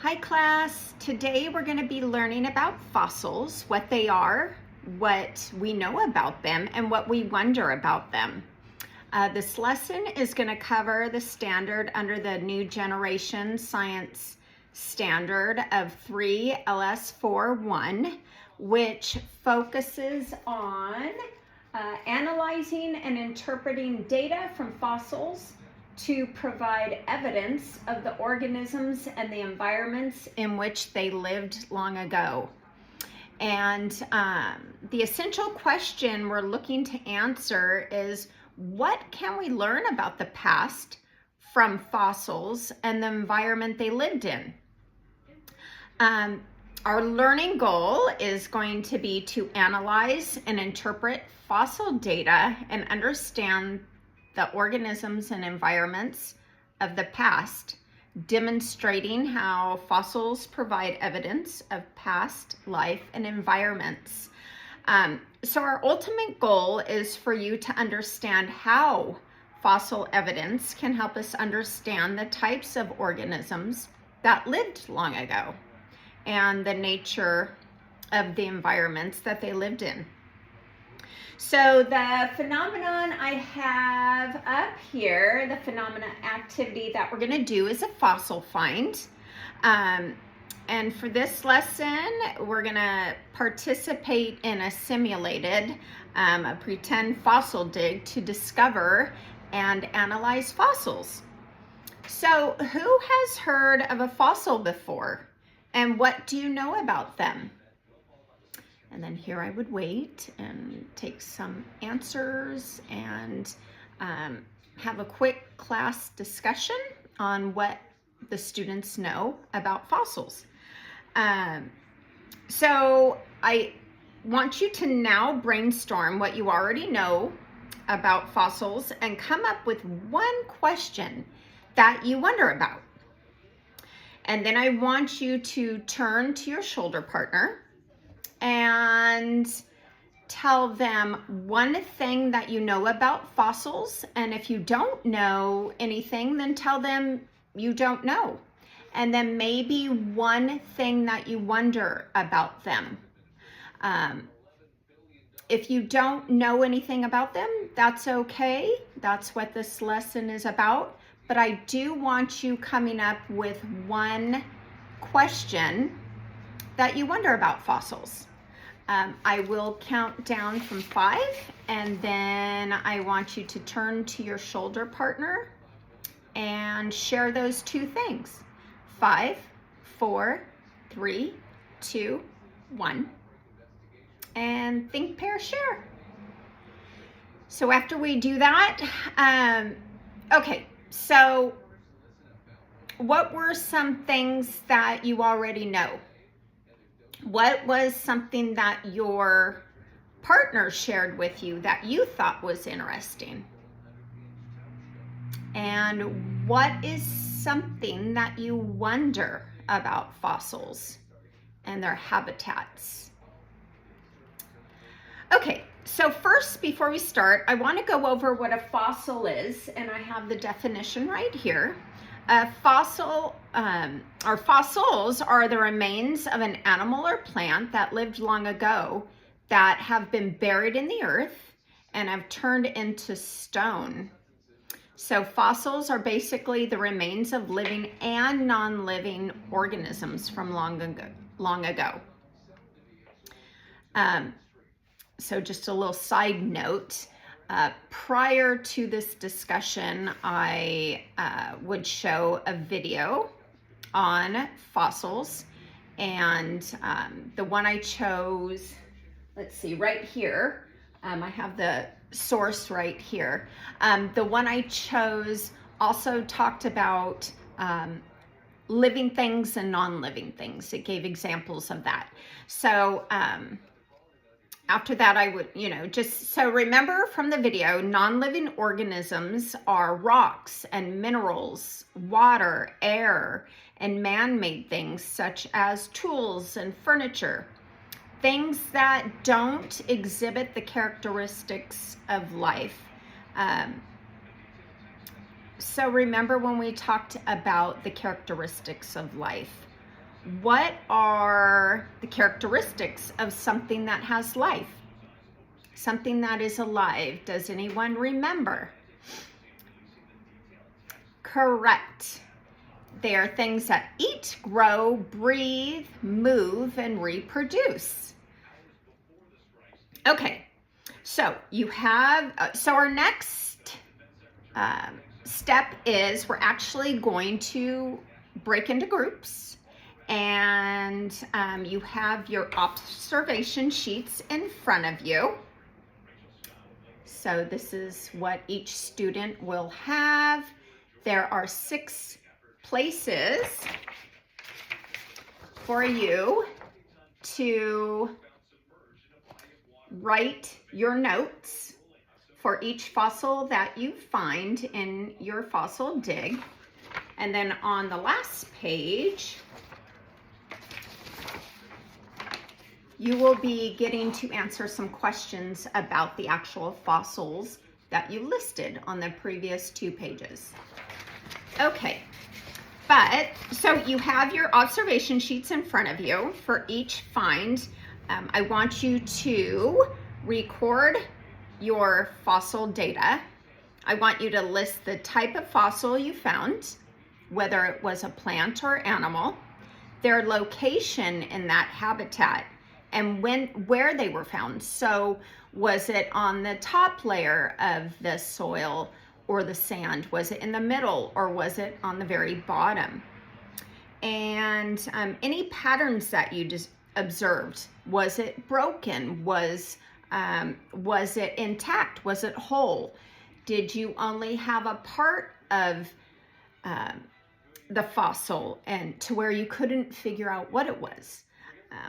Hi class, today we're going to be learning about fossils, what they are, what we know about them, and what we wonder about them. This lesson is going to cover the standard under the New Generation Science Standard of 3 LS41, which focuses on analyzing and interpreting data from fossils to provide evidence of the organisms and the environments in which they lived long ago. And the essential question we're looking to answer is, what can we learn about the past from fossils and the environment they lived in? Our learning goal is going to be to analyze and interpret fossil data and understand the organisms and environments of the past, demonstrating how fossils provide evidence of past life and environments. So our ultimate goal is for you to understand how fossil evidence can help us understand the types of organisms that lived long ago and the nature of the environments that they lived in. So the phenomenon I have up here, the phenomena activity that we're going to do is a fossil find. And for this lesson, we're going to participate in a simulated, a pretend fossil dig to discover and analyze fossils. So who has heard of a fossil before? And what do you know about them? And then here I would wait and take some answers and have a quick class discussion on what the students know about fossils. So I want you to now brainstorm what you already know about fossils and come up with one question that you wonder about. And then I want you to turn to your shoulder partner and tell them one thing that you know about fossils. And if you don't know anything, then tell them you don't know. And then maybe one thing that you wonder about them. If you don't know anything about them, that's okay. That's what this lesson is about. But I do want you coming up with one question that you wonder about fossils. I will count down from 5, and then I want you to turn to your shoulder partner and share those two things. 5, 4, 3, 2, 1. And think, pair, share. So after we do that, okay, so what were some things that you already know? What was something that your partner shared with you that you thought was interesting? And what is something that you wonder about fossils and their habitats? Okay, so first, before we start, I want to go over what a fossil is, and I have the definition right here. A fossil, or fossils are the remains of an animal or plant that lived long ago that have been buried in the earth and have turned into stone. So fossils are basically the remains of living and non-living organisms from long ago. So just a little side note. Prior to this discussion, I would show a video on fossils, and the one I chose, let's see, right here, I have the source right here. The one I chose also talked about living things and non-living things. It gave examples of that. So after that, I would, just so remember from the video, non-living organisms are rocks and minerals, water, air, and man-made things such as tools and furniture. Things that don't exhibit the characteristics of life. So remember when we talked about the characteristics of life, What are the characteristics of something that has life? Something that is alive. Does anyone remember? Correct. They are things that eat, grow, breathe, move, and reproduce. Okay, so you have, so our next step is we're actually going to break into groups, and you have your observation sheets in front of you. So this is what each student will have. There are 6 places for you to write your notes for each fossil that you find in your fossil dig. And then on the last page, you will be getting to answer some questions about the actual fossils that you listed on the previous 2 pages. Okay, but so you have your observation sheets in front of you for each find. I want you to record your fossil data. I want you to list the type of fossil you found, whether it was a plant or animal, their location in that habitat, and where they were found. So was it on the top layer of the soil or the sand? Was it in the middle, or was it on the very bottom? And any patterns that you just observed. Was it broken? Was it intact? Was it whole? Did you only have a part of the fossil and to where you couldn't figure out what it was?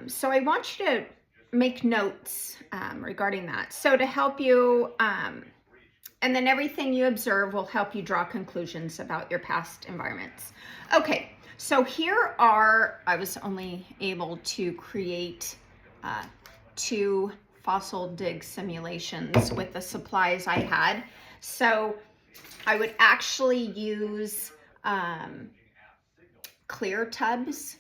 So I want you to make notes regarding that. So to help you, and then everything you observe will help you draw conclusions about your past environments. Okay, so here are, I was only able to create 2 fossil dig simulations with the supplies I had. So I would actually use clear tubs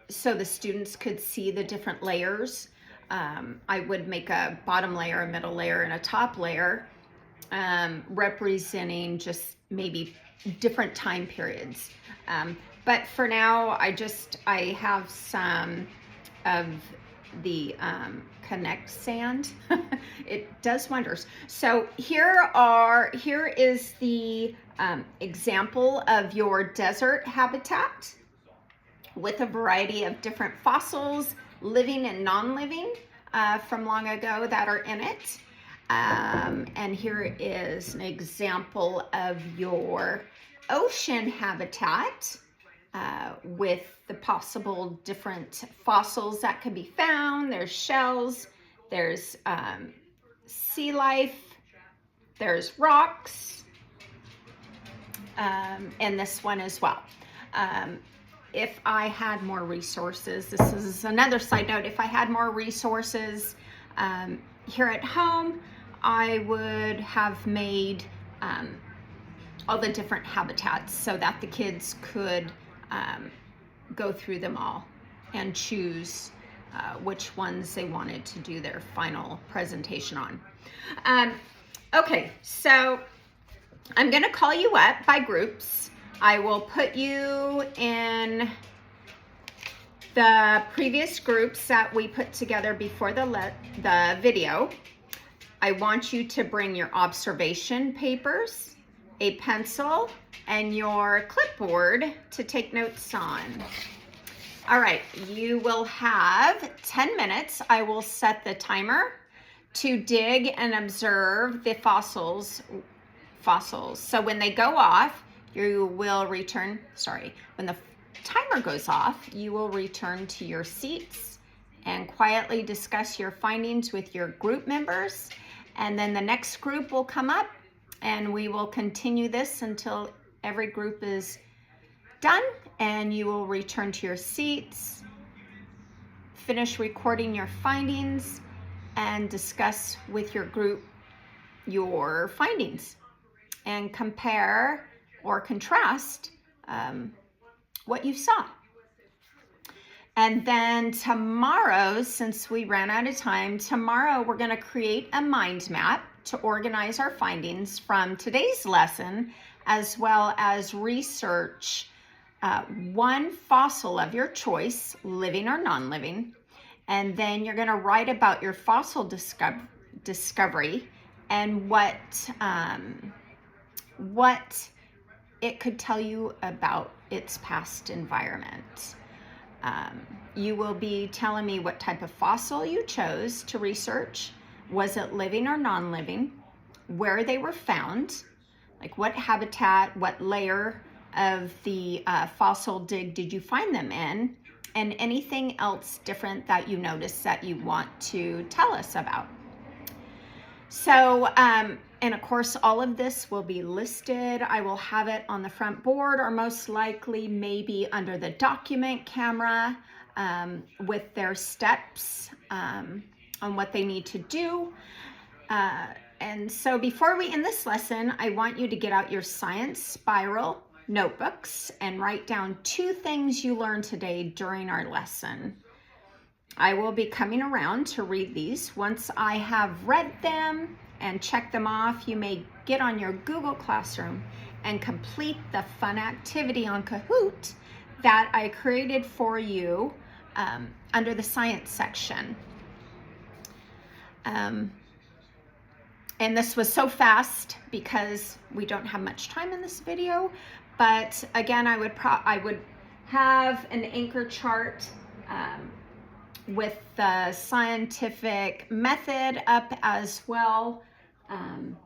so the students could see the different layers. I would make a bottom layer, a middle layer, and a top layer, representing just maybe different time periods. But for now, I have some of the Connect sand. It does wonders. So here is the example of your desert habitat with a variety of different fossils, living and non-living, from long ago that are in it. And here is an example of your ocean habitat with the possible different fossils that can be found. There's shells, there's sea life, there's rocks, and this one as well. If I had more resources, this is another side note, if I had more resources here at home, I would have made all the different habitats so that the kids could go through them all and choose which ones they wanted to do their final presentation on. Okay, so I'm going to call you up by groups. I will put you in the previous groups that we put together before the video. I want you to bring your observation papers, a pencil, and your clipboard to take notes on. All right, you will have 10 minutes. I will set the timer to dig and observe the fossils. So when they go off, you will return, when the timer goes off, you will return to your seats and quietly discuss your findings with your group members. And then the next group will come up and we will continue this until every group is done, and you will return to your seats, finish recording your findings, and discuss with your group your findings and compare or contrast what you saw. And then tomorrow, since we ran out of time, tomorrow we're going to create a mind map to organize our findings from today's lesson, as well as research one fossil of your choice, living or non-living. And then you're going to write about your fossil discovery and what it could tell you about its past environment. You will be telling me what type of fossil you chose to research. Was it living or non-living? Where they were found, like what habitat, what layer of the fossil dig did you find them in, and anything else different that you noticed that you want to tell us about. So, and of course, all of this will be listed. I will have it on the front board, or most likely maybe under the document camera with their steps on what they need to do. And so before we end this lesson, I want you to get out your Science Spiral notebooks and write down 2 things you learned today during our lesson. I will be coming around to read these. Once I have read them and checked them off, you may get on your Google Classroom and complete the fun activity on Kahoot that I created for you under the science section. And this was so fast because we don't have much time in this video. But again, I would have an anchor chart with the scientific method up as well. And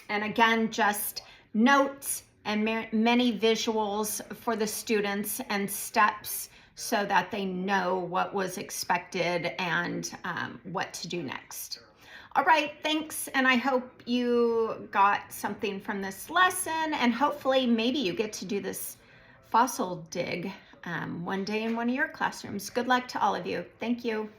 again, just notes and many visuals for the students and steps so that they know what was expected and what to do next. All right, thanks, and I hope you got something from this lesson, and hopefully maybe you get to do this fossil dig one day in one of your classrooms. Good luck to all of you. Thank you.